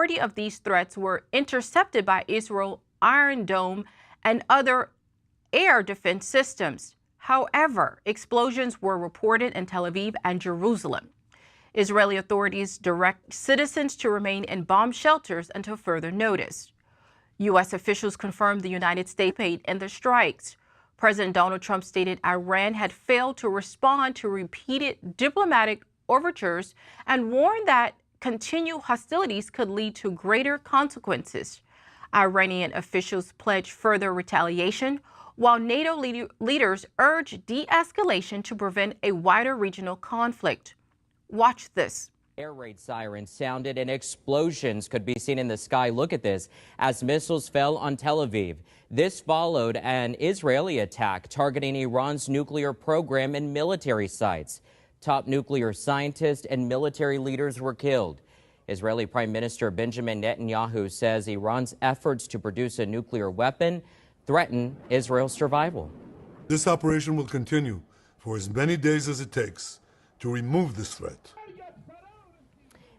majority of these threats were intercepted by Israel Iron Dome and other air defense systems. However, explosions were reported in Tel Aviv and Jerusalem. Israeli authorities direct citizens to remain in bomb shelters until further notice. U.S. officials confirmed the United States paid in the strikes. President Donald Trump stated Iran had failed to respond to repeated diplomatic overtures and warned that continued hostilities could lead to greater consequences. Iranian officials pledged further retaliation, while NATO leaders urged de-escalation to prevent a wider regional conflict. Watch this. Air raid sirens sounded and explosions could be seen in the sky. Look at this as missiles fell on Tel Aviv. This followed an Israeli attack targeting Iran's nuclear program and military sites. Top nuclear scientists and military leaders were killed. Israeli Prime Minister Benjamin Netanyahu says Iran's efforts to produce a nuclear weapon threaten Israel's survival. This operation will continue for as many days as it takes to remove this threat.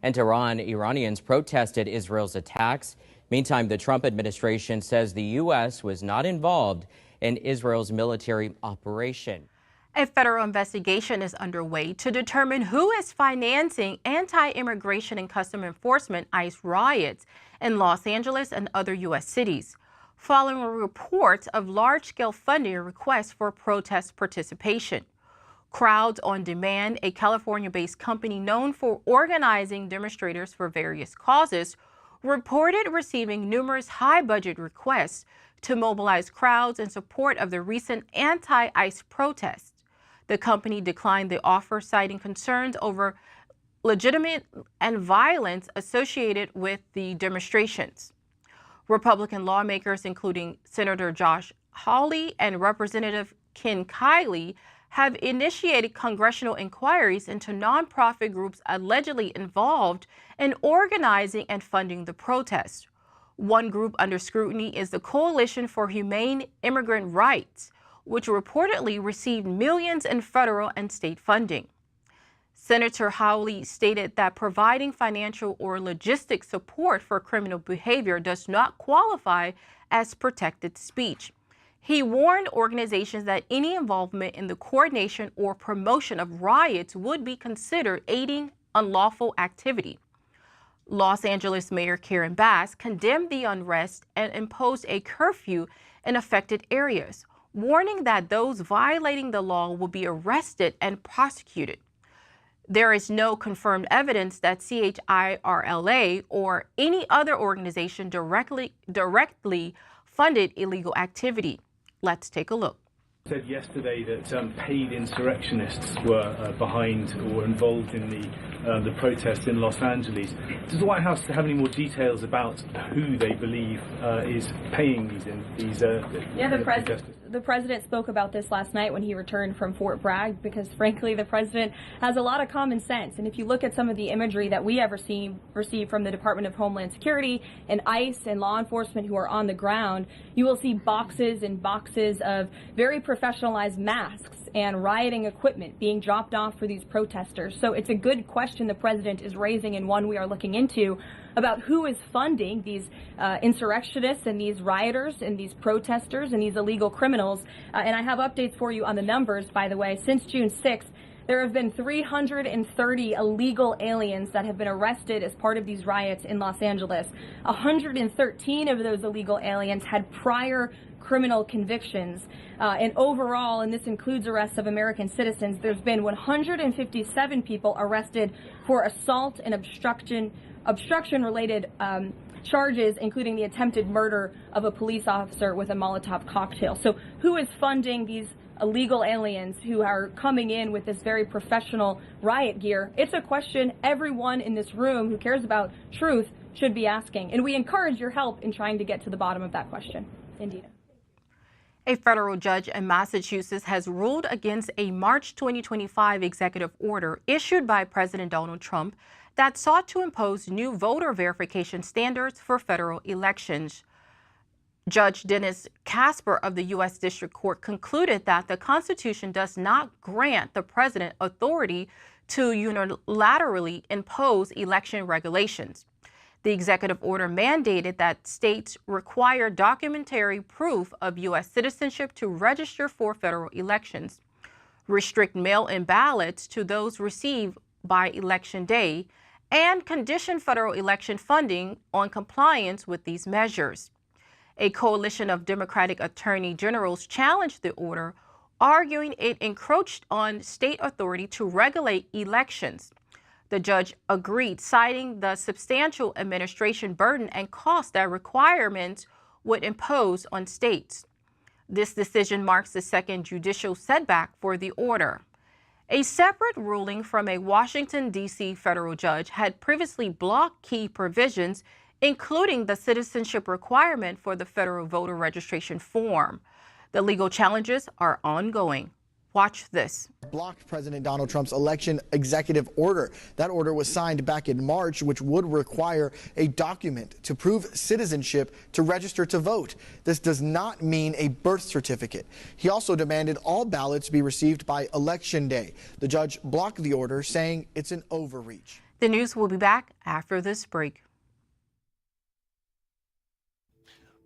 In Tehran, Iranians protested Israel's attacks. Meantime, the Trump administration says the U.S. was not involved in Israel's military operation. A federal investigation is underway to determine who is financing anti-immigration and custom enforcement ICE riots in Los Angeles and other U.S. cities, following reports of large-scale funding requests for protest participation. Crowds on Demand, a California-based company known for organizing demonstrators for various causes, reported receiving numerous high-budget requests to mobilize crowds in support of the recent anti-ICE protests. The company declined the offer, citing concerns over legitimate and violence associated with the demonstrations. Republican lawmakers, including Senator Josh Hawley and Representative Ken Kiley, have initiated congressional inquiries into nonprofit groups allegedly involved in organizing and funding the protests. One group under scrutiny is the Coalition for Humane Immigrant Rights, which reportedly received millions in federal and state funding. Senator Hawley stated that providing financial or logistic support for criminal behavior does not qualify as protected speech. He warned organizations that any involvement in the coordination or promotion of riots would be considered aiding unlawful activity. Los Angeles Mayor Karen Bass condemned the unrest and imposed a curfew in affected areas, warning that those violating the law will be arrested and prosecuted. There is no confirmed evidence that CHIRLA or any other organization directly funded illegal activity. Let's take a look. Said yesterday that paid insurrectionists were behind or involved in the protest in Los Angeles. Does the White House have any more details about who they believe is paying these protesters? The president spoke about this last night when he returned from Fort Bragg, because frankly the president has a lot of common sense. And if you look at some of the imagery that we have received from the Department of Homeland Security and ICE and law enforcement who are on the ground, you will see boxes and boxes of very professionalized masks and rioting equipment being dropped off for these protesters. So it's a good question the president is raising, and one we are looking into, about who is funding these insurrectionists and these rioters and these protesters and these illegal criminals. And I have updates for you on the numbers, by the way. Since June 6th, there have been 330 illegal aliens that have been arrested as part of these riots in Los Angeles. 113 of those illegal aliens had prior criminal convictions. And overall, and this includes arrests of American citizens, there's been 157 people arrested for assault and obstruction-related charges, including the attempted murder of a police officer with a Molotov cocktail. So who is funding these illegal aliens who are coming in with this very professional riot gear? It's a question everyone in this room who cares about truth should be asking. And we encourage your help in trying to get to the bottom of that question. Indeed. A federal judge in Massachusetts has ruled against a March 2025 executive order issued by President Donald Trump that sought to impose new voter verification standards for federal elections. Judge Dennis Casper of the U.S. District Court concluded that the Constitution does not grant the president authority to unilaterally impose election regulations. The executive order mandated that states require documentary proof of U.S. citizenship to register for federal elections, restrict mail-in ballots to those received by Election Day, and condition federal election funding on compliance with these measures. A coalition of Democratic attorney generals challenged the order, arguing it encroached on state authority to regulate elections. The judge agreed, citing the substantial administration burden and cost that requirements would impose on states. This decision marks the second judicial setback for the order. A separate ruling from a Washington, D.C. federal judge had previously blocked key provisions, including the citizenship requirement for the federal voter registration form. The legal challenges are ongoing. Watch this. Blocked President Donald Trump's election executive order. That order was signed back in March, which would require a document to prove citizenship to register to vote. This does not mean a birth certificate. He also demanded all ballots be received by Election Day. The judge blocked the order, saying it's an overreach. The news will be back after this break.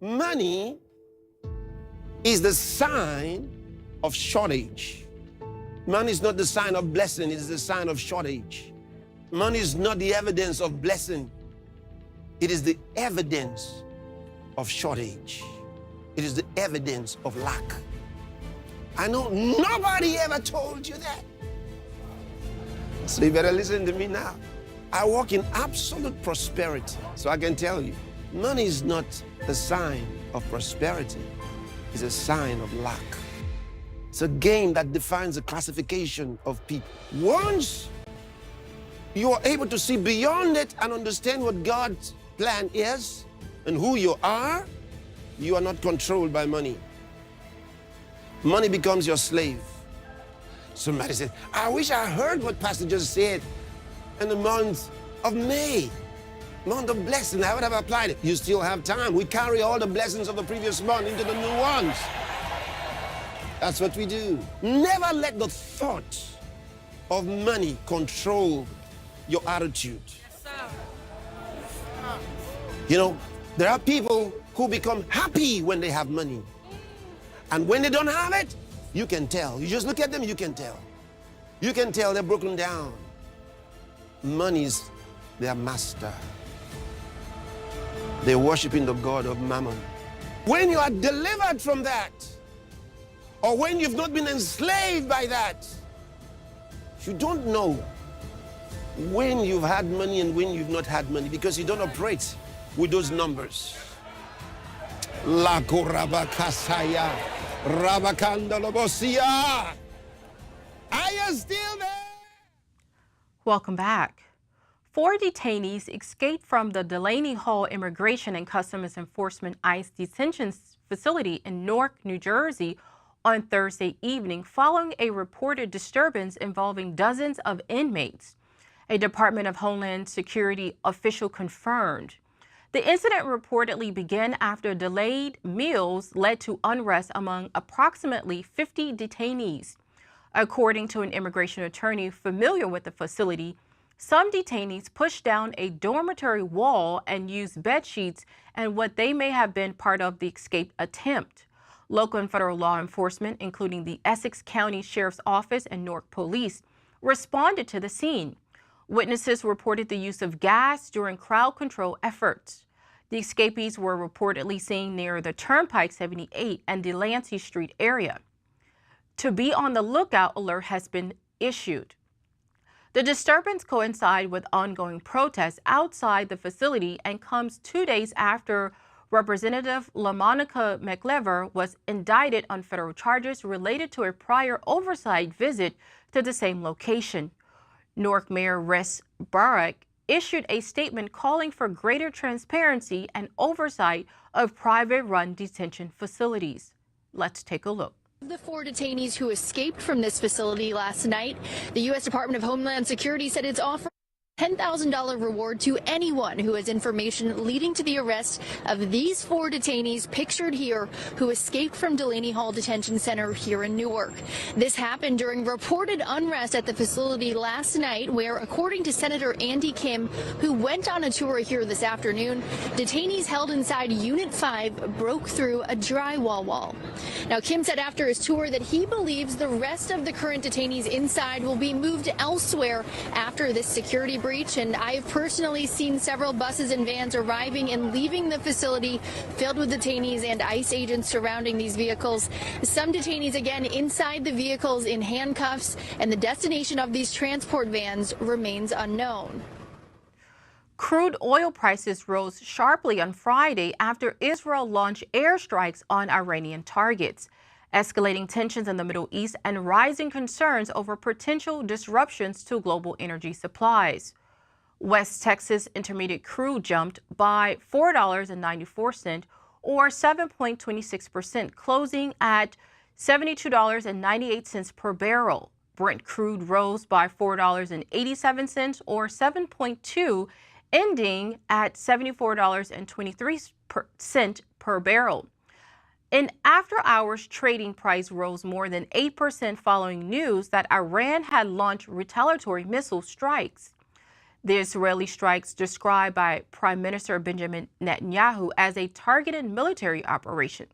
Money is the sign of shortage. Money is not the sign of blessing, it is the sign of shortage. Money is not the evidence of blessing, it is the evidence of shortage. It is the evidence of lack. I know nobody ever told you that. So you better listen to me now. I walk in absolute prosperity, so I can tell you, money is not the sign of prosperity, it's a sign of lack. It's a game that defines the classification of people. Once you are able to see beyond it and understand what God's plan is and who you are not controlled by money. Money becomes your slave. Somebody said, I wish I heard what Pastor just said in the month of May. Month of blessing, I would have applied it. You still have time. We carry all the blessings of the previous month into the new ones. That's what we do. Never let the thought of money control your attitude. Yes, sir. You know, there are people who become happy when they have money. And when they don't have it, you can tell. You just look at them, you can tell. You can tell they're broken down. Money's their master. They're worshiping the god of Mammon. When you are delivered from that, or when you've not been enslaved by that, you don't know when you've had money and when you've not had money, because you don't operate with those numbers. La korabakasaya, rabakandalobosia. Are you still there? Welcome back. 4 detainees escaped from the Delaney Hall Immigration and Customs Enforcement ICE detention facility in Newark, New Jersey on Thursday evening following a reported disturbance involving dozens of inmates. A Department of Homeland Security official confirmed. The incident reportedly began after delayed meals led to unrest among approximately 50 detainees. According to an immigration attorney familiar with the facility, some detainees pushed down a dormitory wall and used bed sheets and what they may have been part of the escape attempt. Local and federal law enforcement, including the Essex County Sheriff's Office and Newark Police, responded to the scene. Witnesses reported the use of gas during crowd control efforts. The escapees were reportedly seen near the Turnpike 78 and Delancey Street area. To be on the lookout alert has been issued. The disturbance coincides with ongoing protests outside the facility and comes 2 days after Representative LaMonica McLever was indicted on federal charges related to a prior oversight visit to the same location. Newark Mayor Rex Barrick issued a statement calling for greater transparency and oversight of private-run detention facilities. Let's take a look. The 4 detainees who escaped from this facility last night, the U.S. Department of Homeland Security said it's offering $10,000 reward to anyone who has information leading to the arrest of these 4 detainees pictured here who escaped from Delaney Hall Detention Center here in Newark. This happened during reported unrest at the facility last night where, according to Senator Andy Kim, who went on a tour here this afternoon, detainees held inside Unit 5 broke through a drywall wall. Now, Kim said after his tour that he believes the rest of the current detainees inside will be moved elsewhere after this security breach, and I have personally seen several buses and vans arriving and leaving the facility filled with detainees and ICE agents surrounding these vehicles. Some detainees again inside the vehicles in handcuffs, and the destination of these transport vans remains unknown. Crude oil prices rose sharply on Friday after Israel launched airstrikes on Iranian targets, escalating tensions in the Middle East and rising concerns over potential disruptions to global energy supplies. West Texas Intermediate crude jumped by $4.94 or 7.26%, closing at $72.98 per barrel. Brent crude rose by $4.87 or 7.2%, ending at $74.23 per barrel. An after-hours trading price rose more than 8% following news that Iran had launched retaliatory missile strikes. The Israeli strikes, described by Prime Minister Benjamin Netanyahu as a targeted military operation,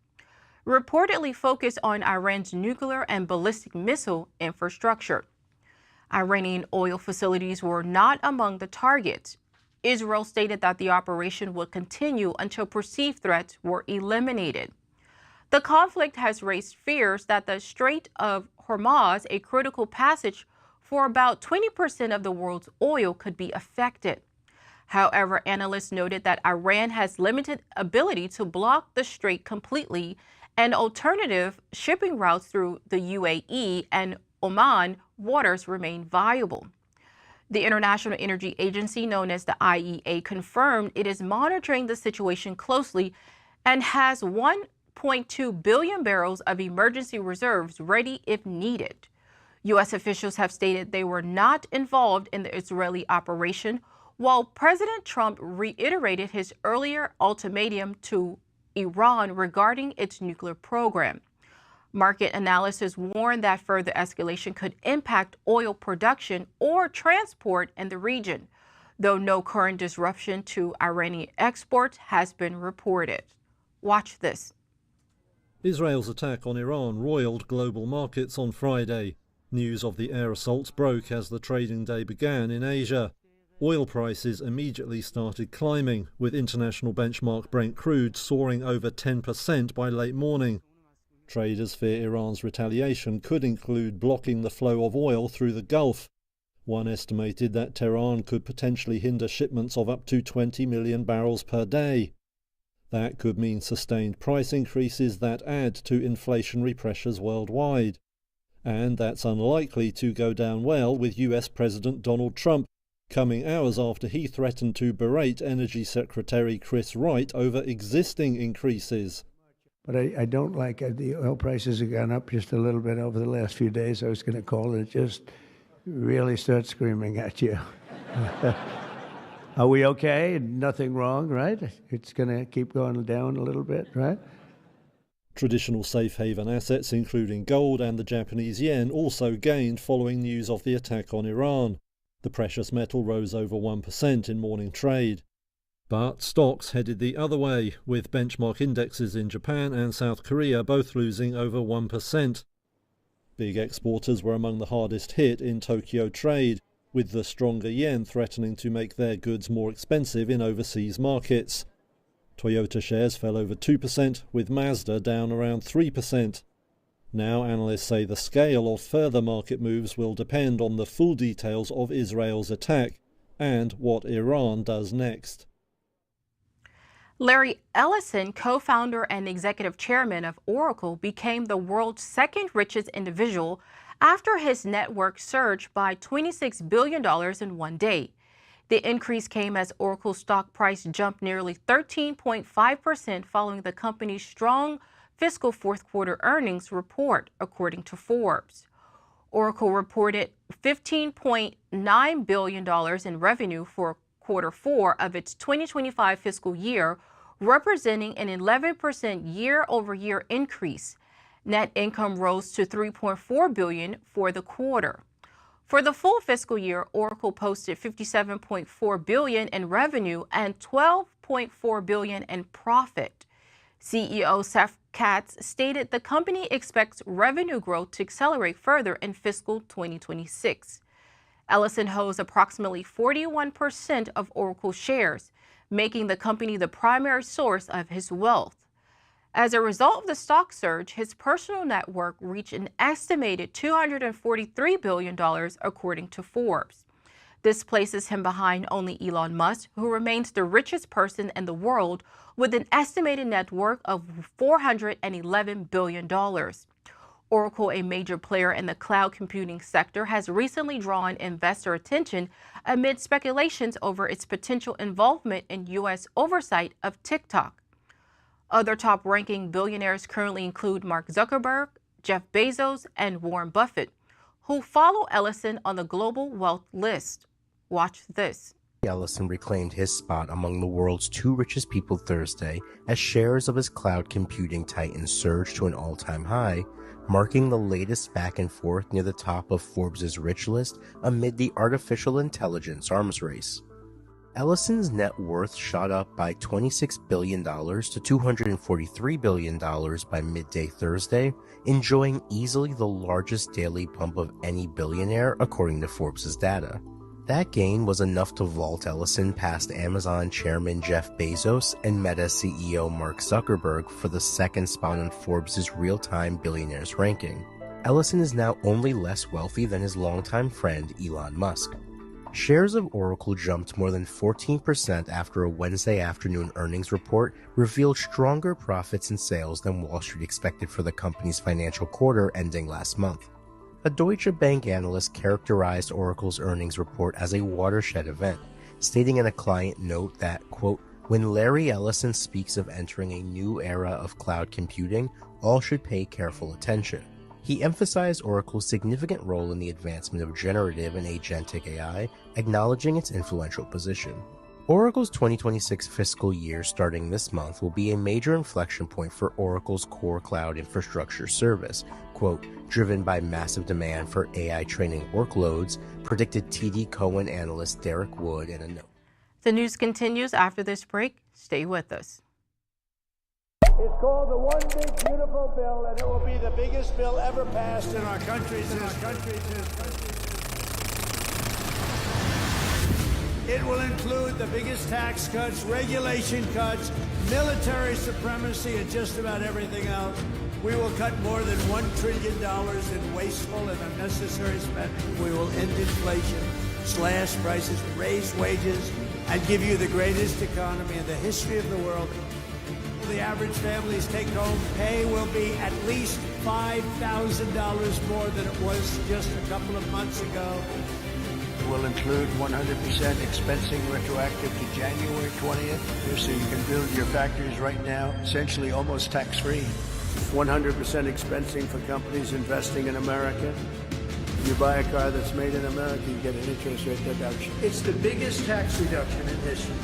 reportedly focused on Iran's nuclear and ballistic missile infrastructure. Iranian oil facilities were not among the targets. Israel stated that the operation would continue until perceived threats were eliminated. The conflict has raised fears that the Strait of Hormuz, a critical passage for about 20% of the world's oil, could be affected. However, analysts noted that Iran has limited ability to block the strait completely, and alternative shipping routes through the UAE and Oman waters remain viable. The International Energy Agency, known as the IEA, confirmed it is monitoring the situation closely and has 1.2 billion barrels of emergency reserves ready if needed. U.S. officials have stated they were not involved in the Israeli operation, while President Trump reiterated his earlier ultimatum to Iran regarding its nuclear program. Market analysts warn that further escalation could impact oil production or transport in the region, though no current disruption to Iranian exports has been reported. Watch this. Israel's attack on Iran roiled global markets on Friday. News of the air assaults broke as the trading day began in Asia. Oil prices immediately started climbing, with international benchmark Brent crude soaring over 10% by late morning. Traders fear Iran's retaliation could include blocking the flow of oil through the Gulf. One estimated that Tehran could potentially hinder shipments of up to 20 million barrels per day. That could mean sustained price increases that add to inflationary pressures worldwide. And that's unlikely to go down well with US President Donald Trump, coming hours after he threatened to berate Energy Secretary Chris Wright over existing increases. But I don't like it. The oil prices have gone up just a little bit over the last few days. I was going to call it, just really start screaming at you. Are we okay? Nothing wrong, right? It's going to keep going down a little bit, right? Traditional safe haven assets, including gold and the Japanese yen, also gained following news of the attack on Iran. The precious metal rose over 1% in morning trade. But stocks headed the other way, with benchmark indexes in Japan and South Korea both losing over 1%. Big exporters were among the hardest hit in Tokyo trade, with the stronger yen threatening to make their goods more expensive in overseas markets. Toyota shares fell over 2%, with Mazda down around 3%. Now analysts say the scale of further market moves will depend on the full details of Israel's attack and what Iran does next. Larry Ellison, co-founder and executive chairman of Oracle, became the world's second richest individual after his net worth surged by $26 billion in one day. The increase came as Oracle's stock price jumped nearly 13.5% following the company's strong fiscal fourth quarter earnings report, according to Forbes. Oracle reported $15.9 billion in revenue for Q4 of its 2025 fiscal year, representing an 11% year-over-year increase. Net income rose to $3.4 billion for the quarter. For the full fiscal year, Oracle posted $57.4 billion in revenue and $12.4 billion in profit. CEO Seth Katz stated the company expects revenue growth to accelerate further in fiscal 2026. Ellison holds approximately 41% of Oracle shares, making the company the primary source of his wealth. As a result of the stock surge, his personal net worth reached an estimated $243 billion, according to Forbes. This places him behind only Elon Musk, who remains the richest person in the world with an estimated net worth of $411 billion. Oracle, a major player in the cloud computing sector, has recently drawn investor attention amid speculations over its potential involvement in U.S. oversight of TikTok. Other top-ranking billionaires currently include Mark Zuckerberg, Jeff Bezos, and Warren Buffett, who follow Ellison on the global wealth list. Watch this. Ellison reclaimed his spot among the world's 2 richest people Thursday as shares of his cloud computing titan surged to an all-time high, marking the latest back and forth near the top of Forbes' rich list amid the artificial intelligence arms race. Ellison's net worth shot up by $26 billion to $243 billion by midday Thursday, enjoying easily the largest daily pump of any billionaire according to Forbes' data. That gain was enough to vault Ellison past Amazon chairman Jeff Bezos and Meta CEO Mark Zuckerberg for the second spot on Forbes' real-time billionaires ranking. Ellison is now only less wealthy than his longtime friend Elon Musk. Shares of Oracle jumped more than 14% after a Wednesday afternoon earnings report revealed stronger profits and sales than Wall Street expected for the company's financial quarter ending last month. A Deutsche Bank analyst characterized Oracle's earnings report as a watershed event, stating in a client note that, quote, "When Larry Ellison speaks of entering a new era of cloud computing, all should pay careful attention." He emphasized Oracle's significant role in the advancement of generative and agentic AI, acknowledging its influential position. Oracle's 2026 fiscal year starting this month will be a major inflection point for Oracle's core cloud infrastructure service, quote, "driven by massive demand for AI training workloads," predicted TD Cowen analyst Derek Wood in a note. The news continues after this break. Stay with us. It's called the One Big Beautiful Bill, and it will be the biggest bill ever passed in our country's history. It will include the biggest tax cuts, regulation cuts, military supremacy, and just about everything else. We will cut more than $1 trillion in wasteful and unnecessary spending. We will end inflation, slash prices, raise wages, and give you the greatest economy in the history of the world. The average family's take-home pay will be at least $5,000 more than it was just a couple of months ago. Will include 100% expensing retroactive to January 20th, so you can build your factories right now, essentially almost tax-free. 100% expensing for companies investing in America. You buy a car that's made in America, you get an interest rate deduction. It's the biggest tax reduction in history,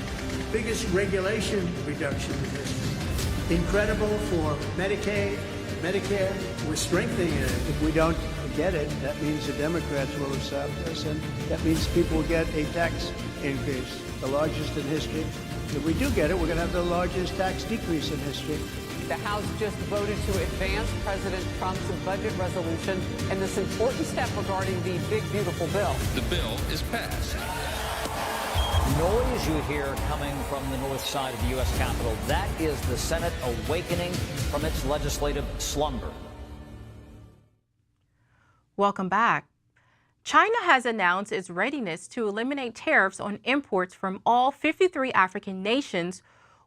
biggest regulation reduction in history. Incredible for Medicaid, Medicare. We're strengthening it. If we don't get it, that means the Democrats will have stopped us, and that means people will get a tax increase, the largest in history. If we do get it, we're going to have the largest tax decrease in history. The House just voted to advance President Trump's budget resolution and this important step regarding the big, beautiful bill. The bill is passed. Noise you hear coming from the north side of the U.S. Capitol, that is the Senate awakening from its legislative slumber. Welcome back. China has announced its readiness to eliminate tariffs on imports from all 53 African nations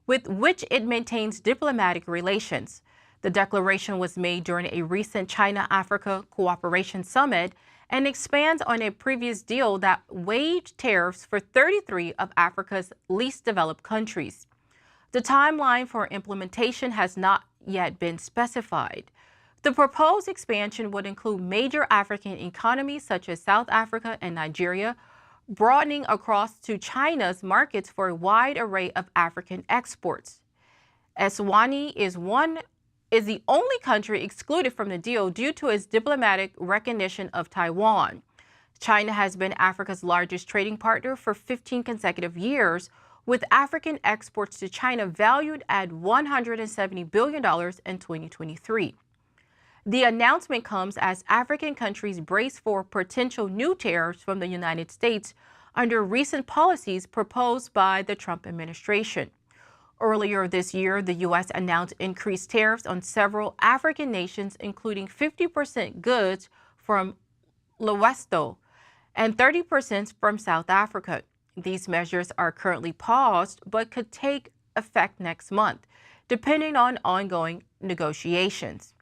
with which it maintains diplomatic relations. The declaration was made during a recent China-Africa Cooperation Summit and expands on a previous deal that waived tariffs for 33 of Africa's least developed countries. The timeline for implementation has not yet been specified. The proposed expansion would include major African economies such as South Africa and Nigeria, broadening across to China's markets for a wide array of African exports. Eswatini is the only country excluded from the deal due to its diplomatic recognition of Taiwan. China has been Africa's largest trading partner for 15 consecutive years, with African exports to China valued at $170 billion in 2023. The announcement comes as African countries brace for potential new tariffs from the United States under recent policies proposed by the Trump administration. Earlier this year, the U.S. announced increased tariffs on several African nations, including 50% goods from Lesotho and 30% from South Africa. These measures are currently paused but could take effect next month, depending on ongoing negotiations.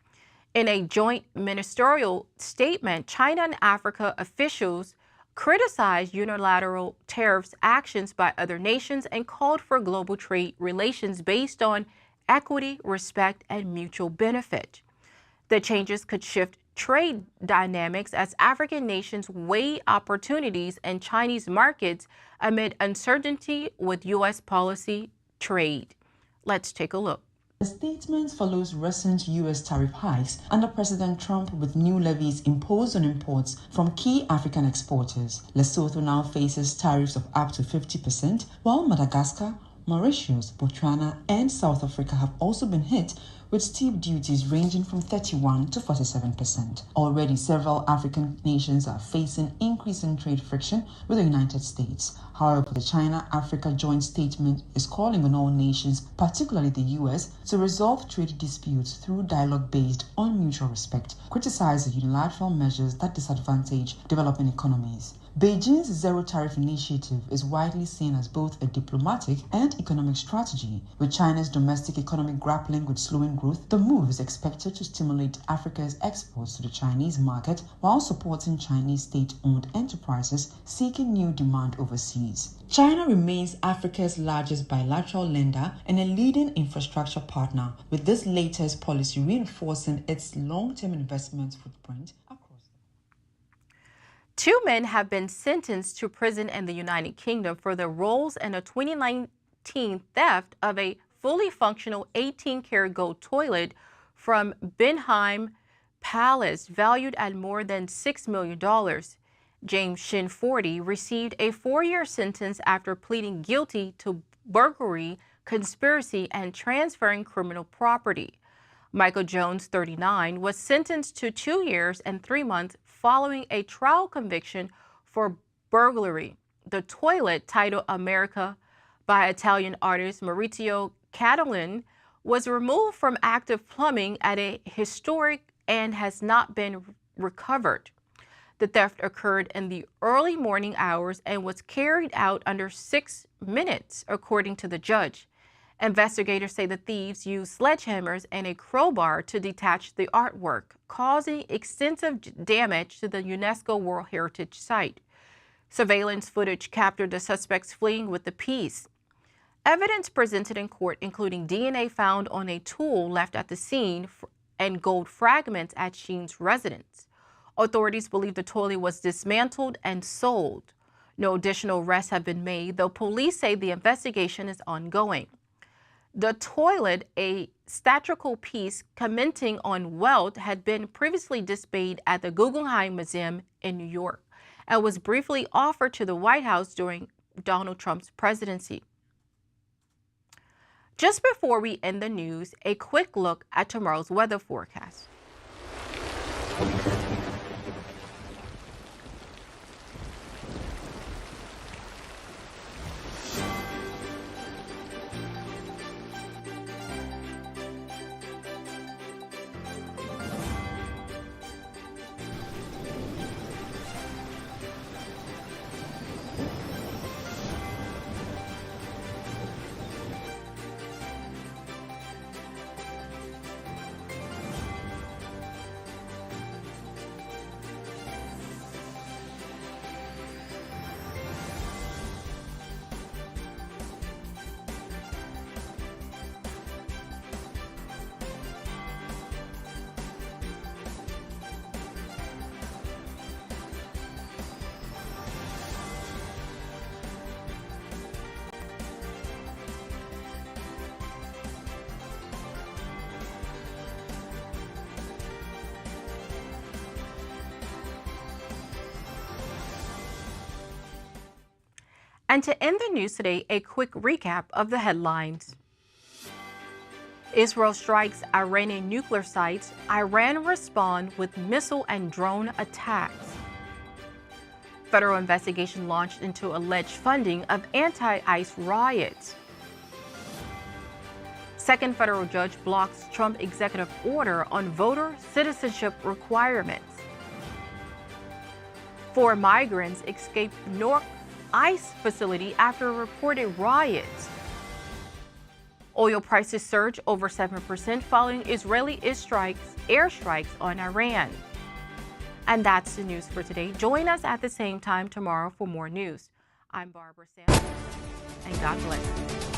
In a joint ministerial statement, China and Africa officials criticized unilateral tariffs actions by other nations and called for global trade relations based on equity, respect, and mutual benefit. The changes could shift trade dynamics as African nations weigh opportunities in Chinese markets amid uncertainty with U.S. policy trade. Let's take a look. The statement follows recent U.S. tariff hikes under President Trump, with new levies imposed on imports from key African exporters. Lesotho now faces tariffs of up to 50%, while Madagascar, Mauritius, Botswana, and South Africa have also been hit with steep duties ranging from 31 to 47%. Already, several African nations are facing increasing trade friction with the United States. However, the China-Africa joint statement is calling on all nations, particularly the U.S., to resolve trade disputes through dialogue based on mutual respect, criticize the unilateral measures that disadvantage developing economies. Beijing's zero tariff initiative is widely seen as both a diplomatic and economic strategy. With China's domestic economy grappling with slowing growth, the move is expected to stimulate Africa's exports to the Chinese market while supporting Chinese state-owned enterprises seeking new demand overseas. China remains Africa's largest bilateral lender and a leading infrastructure partner, with this latest policy reinforcing its long-term investment footprint. Two men have been sentenced to prison in the United Kingdom for their roles in a 2019 theft of a fully functional 18-karat gold toilet from Benheim Palace, valued at more than $6 million. James Shin, 40, received a 4-year sentence after pleading guilty to burglary, conspiracy, and transferring criminal property. Michael Jones, 39, was sentenced to 2 years and 3 months following a trial conviction for burglary. The toilet, titled America by Italian artist Maurizio Cattelan, was removed from active plumbing at a historic and has not been recovered. The theft occurred in the early morning hours and was carried out under 6 minutes, according to the judge. Investigators say the thieves used sledgehammers and a crowbar to detach the artwork, causing extensive damage to the UNESCO World Heritage Site. Surveillance footage captured the suspects fleeing with the piece. Evidence presented in court, including DNA found on a tool left at the scene and gold fragments at Sheen's residence. Authorities believe the toilet was dismantled and sold. No additional arrests have been made, though police say the investigation is ongoing. The toilet, a statuary piece commenting on wealth, had been previously displayed at the Guggenheim Museum in New York and was briefly offered to the White House during Donald Trump's presidency. Just before we end the news, a quick look at tomorrow's weather forecast. And to end the news today, a quick recap of the headlines. Israel strikes Iranian nuclear sites. Iran responds with missile and drone attacks. Federal investigation launched into alleged funding of anti-ICE riots. Second federal judge blocks Trump executive order on voter citizenship requirements. 4 migrants escaped Newark ICE facility after reported riots. Oil prices surge over 7% following Israeli airstrikes on Iran. And that's the news for today. Join us at the same time tomorrow for more news. I'm Barbara Sam, and God bless.